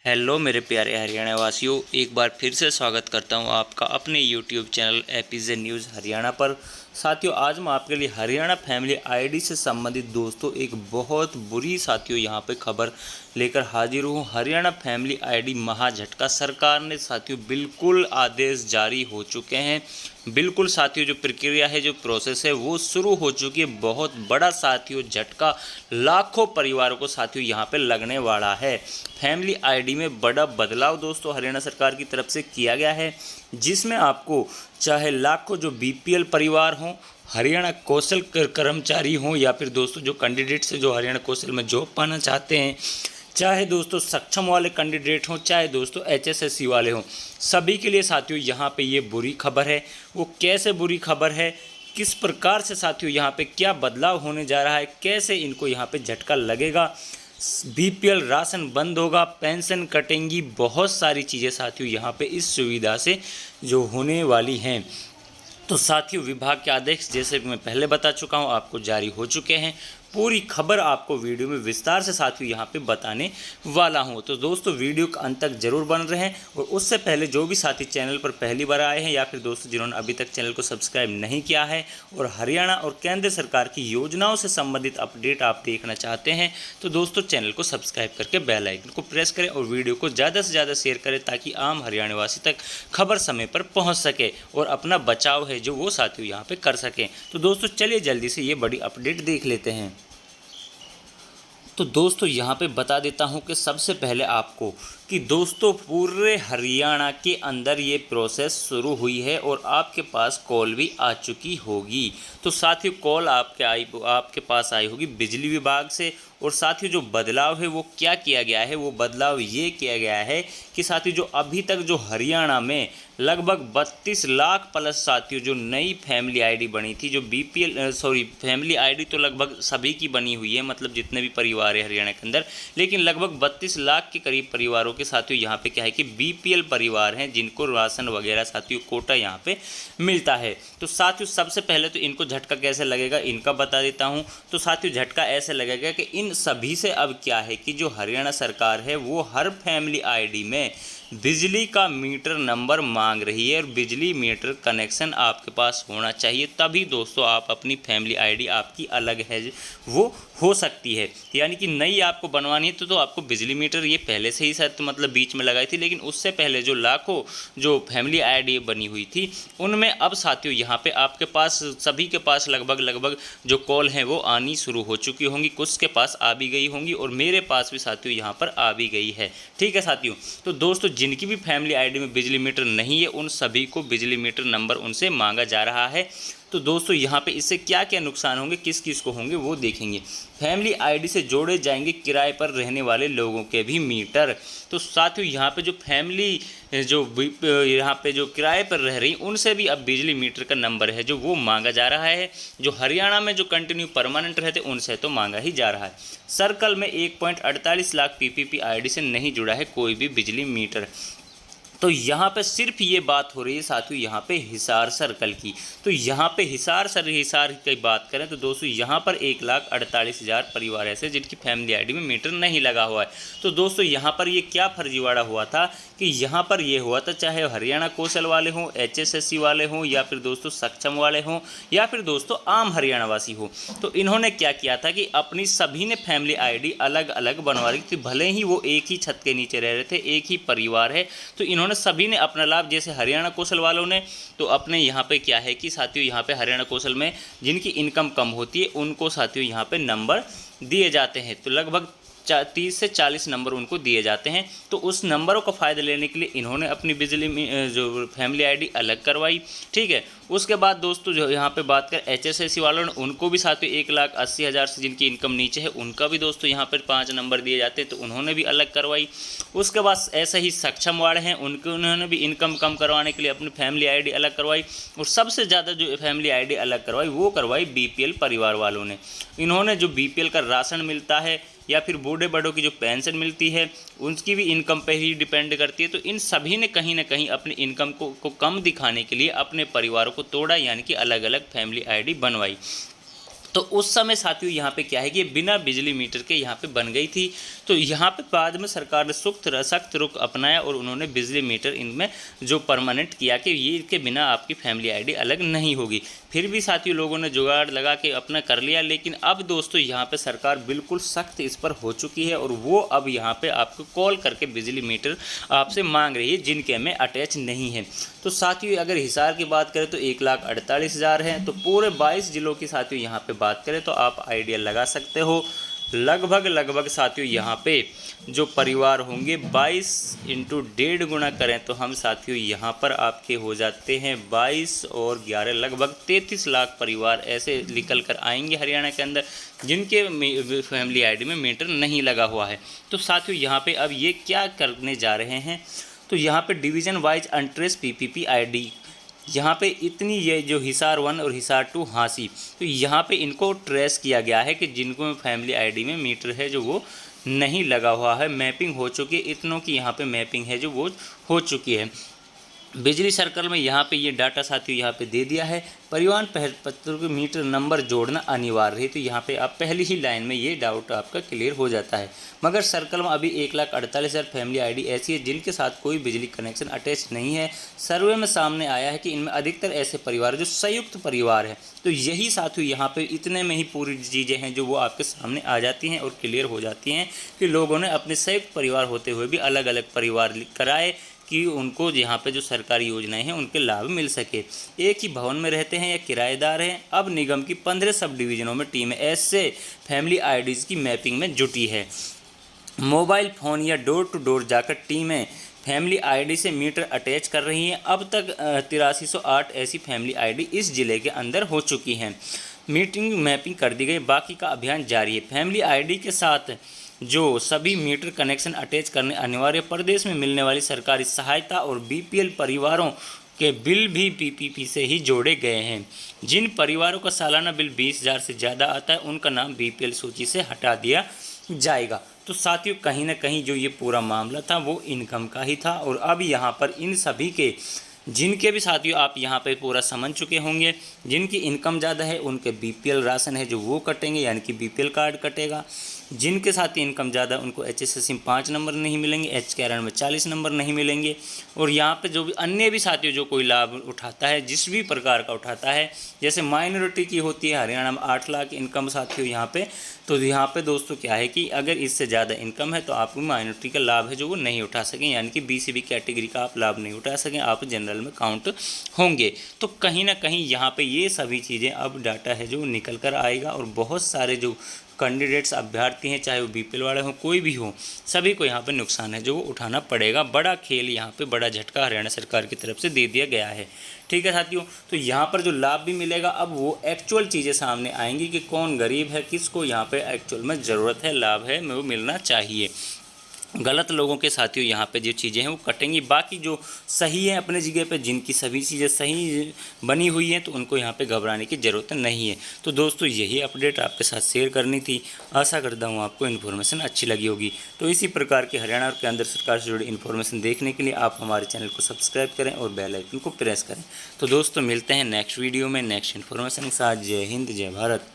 Hello मेरे प्यारे हरियाणा वासियों, एक बार फिर से स्वागत करता हूं आपका अपने YouTube channel APJ news Haryana पर। साथियों, आज मैं आपके लिए हरियाणा फैमिली आईडी से संबंधित दोस्तों एक बहुत बुरी साथियों यहां पे खबर लेकर हाजिर हूं। हरियाणा फैमिली आईडी महाझटका। सरकार ने साथियों बिल्कुल आदेश जारी हो चुके हैं। बिल्कुल साथियों, जो प्रक्रिया है, जो प्रोसेस है वो शुरू हो चुकी है। बहुत बड़ा साथियों झटका लाखों परिवारों को साथियों यहाँ पे लगने वाला है। फैमिली आईडी में बड़ा बदलाव दोस्तों हरियाणा सरकार की तरफ से किया गया है, जिसमें आपको चाहे लाखों जो बीपीएल परिवार हों, हरियाणा कौशल कर्मचारी हों, या फिर दोस्तों जो कैंडिडेट्स हैं जो हरियाणा कौशल में जॉब पाना चाहते हैं, चाहे दोस्तों सक्षम वाले कैंडिडेट हों, चाहे दोस्तों एचएसएससी वाले हों, सभी के लिए साथियों यहाँ पे ये बुरी खबर है। वो कैसे बुरी खबर है, किस प्रकार से साथियों यहाँ पे क्या बदलाव होने जा रहा है, कैसे इनको यहाँ पे झटका लगेगा, बीपीएल राशन बंद होगा, पेंशन कटेंगी, बहुत सारी चीज़ें साथियों यहाँ पे इस सुविधा से जो होने वाली हैं। तो साथियों, विभाग के आदेश जैसे मैं पहले बता चुका हूँ आपको जारी हो चुके हैं। पूरी खबर आपको वीडियो में विस्तार से साथियों यहाँ पे बताने वाला हूँ। तो दोस्तों वीडियो का अंत तक जरूर बन रहे हैं। और उससे पहले जो भी साथी चैनल पर पहली बार आए हैं, या फिर दोस्तों जिन्होंने अभी तक चैनल को सब्सक्राइब नहीं किया है और हरियाणा और केंद्र सरकार की योजनाओं से संबंधित अपडेट आप देखना चाहते हैं, तो दोस्तों चैनल को सब्सक्राइब करके बेल आइकन को प्रेस करें और वीडियो को ज़्यादा से ज़्यादा शेयर करें, ताकि आम हरियाणा वासी तक खबर समय पर पहुँच सके और अपना बचाव है जो वो साथियों यहाँ पे कर सकें। तो दोस्तों चलिए जल्दी से ये बड़ी अपडेट देख लेते हैं। तो दोस्तों यहाँ पे बता देता हूँ कि सबसे पहले आपको कि दोस्तों पूरे हरियाणा के अंदर ये प्रोसेस शुरू हुई है और आपके पास कॉल भी आ चुकी होगी। तो साथियों कॉल आपके पास आई होगी बिजली विभाग से। और साथियों जो बदलाव है वो क्या किया गया है, वो बदलाव ये किया गया है कि साथियों जो अभी तक जो हरियाणा में लगभग 32 लाख प्लस साथियों जो नई फैमिली आईडी बनी थी, जो फैमिली आईडी तो लगभग सभी की बनी हुई है, मतलब जितने भी परिवार है हरियाणा के अंदर, लेकिन लगभग 32 लाख के करीब परिवारों के साथियों यहाँ पे क्या है कि बीपीएल परिवार हैं, जिनको राशन वगैरह साथियों कोटा यहाँ पे मिलता है। तो साथियों सबसे पहले तो इनको झटका कैसे लगेगा इनका बता देता हूँ। तो साथियों झटका ऐसे लगेगा कि इन सभी से अब क्या है कि जो हरियाणा सरकार है वो हर फैमिली आईडी में बिजली का मीटर नंबर मांग रही है, और बिजली मीटर कनेक्शन आपके पास होना चाहिए, तभी दोस्तों आप अपनी फैमिली आईडी आपकी अलग है वो हो सकती है। यानी कि नई आपको बनवानी है तो आपको बिजली मीटर ये पहले से ही शायद मतलब बीच में लगाई थी, लेकिन उससे पहले जो लाखों जो फैमिली आईडी बनी हुई थी उनमें अब साथियों यहाँ पे आपके पास सभी के पास लगभग जो कॉल हैं वो आनी शुरू हो चुकी होंगी, कुछ के पास आ भी गई होंगी और मेरे पास भी साथियों यहाँ पर आ भी गई है। ठीक है साथियों, तो दोस्तों जिनकी भी फैमिली आईडी में बिजली मीटर नहीं है उन सभी को बिजली मीटर नंबर उनसे मांगा जा रहा है। तो दोस्तों यहाँ पे इससे क्या क्या नुकसान होंगे, किस किस को होंगे वो देखेंगे। फैमिली आईडी से जोड़े जाएंगे किराए पर रहने वाले लोगों के भी मीटर। तो साथियों यहाँ पे जो फैमिली यहाँ पे जो किराए पर रह रही उनसे भी अब बिजली मीटर का नंबर है जो वो मांगा जा रहा है। जो हरियाणा में जो कंटिन्यू परमानेंट रहते उनसे तो मांगा ही जा रहा है। सर्कल में 1.48 लाख पीपीपी आईडी से नहीं जुड़ा है कोई भी बिजली मीटर। तो यहाँ पे सिर्फ ये बात हो रही है साथियों यहाँ पे हिसार सर्कल की। तो यहाँ पे हिसार की बात करें तो दोस्तों यहाँ पर 1,48,000 परिवार ऐसे जिनकी फैमिली आईडी में मीटर नहीं लगा हुआ है। तो दोस्तों यहाँ पर ये क्या फर्जीवाड़ा हुआ था कि यहाँ पर ये हुआ था, चाहे हरियाणा कौशल वाले हों, एचएसएससी वाले हों, या फिर दोस्तों सक्षम वाले हों, या फिर दोस्तों आम हरियाणा वासी हो, तो इन्होंने क्या किया था कि अपनी सभी ने फैमिली आईडी अलग अलग बनवा रही थी। भले ही वो एक ही छत के नीचे रह रहे थे, एक ही परिवार है, तो इन्होंने सभी ने अपना लाभ, जैसे हरियाणा कौशल वालों ने तो अपने यहाँ पे क्या है कि साथियों यहाँ पे हरियाणा कौशल में जिनकी इनकम कम होती है उनको साथियों यहाँ पे नंबर दिए जाते हैं। तो लगभग 30 से 40 नंबर उनको दिए जाते हैं। तो उस नंबरों का फ़ायदा लेने के लिए इन्होंने अपनी बिजली में जो फैमिली आईडी अलग करवाई। ठीक है, उसके बाद दोस्तों जो यहाँ पे बात कर एचएसएससी वालों ने, उनको भी साथियों 1,80,000 से जिनकी इनकम नीचे है उनका भी दोस्तों यहाँ पर 5 नंबर दिए जाते हैं, तो उन्होंने भी अलग करवाई। उसके बाद ऐसे ही सक्षम वाले हैं उन्होंने भी इनकम कम करवाने के लिए अपनी फैमिली आईडी अलग करवाई। और सबसे ज़्यादा जो फैमिली आईडी अलग करवाई वो करवाई बीपीएल परिवार वालों ने। इन्होंने जो बीपीएल का राशन मिलता है या फिर बूढ़े बड़ों की जो पेंशन मिलती है उनकी भी इनकम पे ही डिपेंड करती है। तो इन सभी ने कहीं ना कहीं अपनी इनकम को कम दिखाने के लिए अपने परिवारों को तोड़ा, यानी कि अलग अलग फैमिली आईडी बनवाई। तो उस समय साथियों यहाँ पे क्या है कि बिना बिजली मीटर के यहाँ पे बन गई थी। तो यहाँ पे बाद में सरकार ने सख्त रुख अपनाया और उन्होंने बिजली मीटर इनमें जो परमानेंट किया कि ये के बिना आपकी फैमिली आईडी अलग नहीं होगी। फिर भी साथियों लोगों ने जुगाड़ लगा के अपना कर लिया, लेकिन अब दोस्तों यहाँ पे सरकार बिल्कुल सख्त इस पर हो चुकी है और वो अब यहाँ पे आपको कॉल करके बिजली मीटर आपसे मांग रही है जिनके में अटैच नहीं है। तो साथियों अगर हिसार की बात करें तो 1,48,000 है। तो पूरे 22 जिलों की साथियों यहाँ पे बात करें तो आप आइडिया लगा सकते हो लगभग साथियों यहाँ पे जो परिवार होंगे 22 इंटू 1.5 गुना करें तो हम साथियों यहाँ पर आपके हो जाते हैं 22 और 11 लगभग 33 लाख परिवार ऐसे निकल कर आएंगे हरियाणा के अंदर जिनके फैमिली आईडी में मीटर नहीं लगा हुआ है। तो साथियों यहाँ पे अब ये क्या करने जा रहे हैं, तो यहाँ पे division wise untraced PPP ID यहाँ पे इतनी ये जो हिसार 1 और हिसार 2 हांसी, तो यहाँ पे इनको ट्रेस किया गया है कि जिनको फैमिली आईडी में मीटर है जो वो नहीं लगा हुआ है, मैपिंग हो चुकी है, इतनों की यहाँ पे मैपिंग है जो वो हो चुकी है। बिजली सर्कल में यहाँ पे ये डाटा साथियों यहाँ पे दे दिया है। परिवहन पत्र के मीटर नंबर जोड़ना अनिवार्य है। तो यहाँ पे आप पहली ही लाइन में ये डाउट आपका क्लियर हो जाता है। मगर सर्कल में अभी 1,48,000 फैमिली आईडी ऐसी है जिनके साथ कोई बिजली कनेक्शन अटैच नहीं है। सर्वे में सामने आया है कि इनमें अधिकतर ऐसे परिवार जो संयुक्त परिवार है। तो यही साथियों यहाँ पे इतने में ही पूरी चीज़ें हैं जो वो आपके सामने आ जाती हैं और क्लियर हो जाती हैं कि लोगों ने अपने संयुक्त परिवार होते हुए भी अलग अलग परिवार कराए कि उनको यहाँ पे जो सरकारी योजनाएं हैं उनके लाभ मिल सके। एक ही भवन में रहते हैं या किराएदार हैं। अब निगम की 15 सब डिवीज़नों में टीमें ऐसे फैमिली आईडीज़ की मैपिंग में जुटी है। मोबाइल फ़ोन या डोर टू डोर जाकर टीमें फैमिली आईडी से मीटर अटैच कर रही हैं। अब तक 8308 ऐसी फैमिली आईडी इस ज़िले के अंदर हो चुकी हैं। मीटिंग मैपिंग कर दी गई, बाकी का अभियान जारी है। फैमिली आईडी के साथ जो सभी मीटर कनेक्शन अटैच करने अनिवार्य। प्रदेश में मिलने वाली सरकारी सहायता और बीपीएल परिवारों के बिल भी पीपीपी से ही जोड़े गए हैं। जिन परिवारों का सालाना बिल 20,000 से ज़्यादा आता है उनका नाम बीपीएल सूची से हटा दिया जाएगा। तो साथियों कहीं ना कहीं जो ये पूरा मामला था वो इनकम का ही था और अब यहाँ पर इन सभी के जिनके भी साथियों आप यहाँ पे पूरा समझ चुके होंगे, जिनकी इनकम ज़्यादा है उनके बीपीएल राशन है जो वो कटेंगे, यानी कि बीपीएल कार्ड कटेगा। जिनके साथ इनकम ज़्यादा उनको HSS में 5 नंबर नहीं मिलेंगे, HKRN में 40 नंबर नहीं मिलेंगे। और यहाँ पे जो भी अन्य भी साथियों जो कोई लाभ उठाता है जिस भी प्रकार का उठाता है, जैसे माइनॉरिटी की होती है हरियाणा में 8 लाख इनकम साथियों यहाँ पे, तो यहाँ पे दोस्तों क्या है कि अगर इससे ज़्यादा इनकम है तो आपको माइनॉरिटी का लाभ है जो वो नहीं उठा सकें, यानी कि BCB कैटेगरी का आप लाभ नहीं उठा सकें, आप जनरल में काउंट होंगे। तो कहीं ना कहीं यहाँ पे ये सभी चीज़ें अब डाटा है जो निकल कर आएगा और बहुत सारे जो कैंडिडेट्स अभ्यर्थी हैं चाहे वो बीपीएल वाले हों कोई भी हो, सभी को यहाँ पे नुकसान है जो वो उठाना पड़ेगा। बड़ा खेल यहाँ पे बड़ा झटका हरियाणा सरकार की तरफ से दे दिया गया है। ठीक है साथियों, तो यहाँ पर जो लाभ भी मिलेगा अब वो एक्चुअल चीज़ें सामने आएंगी कि कौन गरीब है, किसको यहाँ पे एक्चुअल में ज़रूरत है, लाभ है, वो मिलना चाहिए। गलत लोगों के साथियों यहाँ पे जो चीज़ें हैं वो कटेंगी, बाकी जो सही है अपने जगह पे जिनकी सभी चीज़ें सही बनी हुई हैं तो उनको यहाँ पे घबराने की ज़रूरत नहीं है। तो दोस्तों यही अपडेट आपके साथ शेयर करनी थी। आशा करता हूँ आपको इन्फॉर्मेशन अच्छी लगी होगी। तो इसी प्रकार की हरियाणा और केंद्र सरकार से जुड़ी इन्फॉर्मेशन देखने के लिए आप हमारे चैनल को सब्सक्राइब करें और बेल आइकन को प्रेस करें। तो दोस्तों मिलते हैं नेक्स्ट वीडियो में नेक्स्ट इन्फॉर्मेशन के साथ। जय हिंद, जय भारत।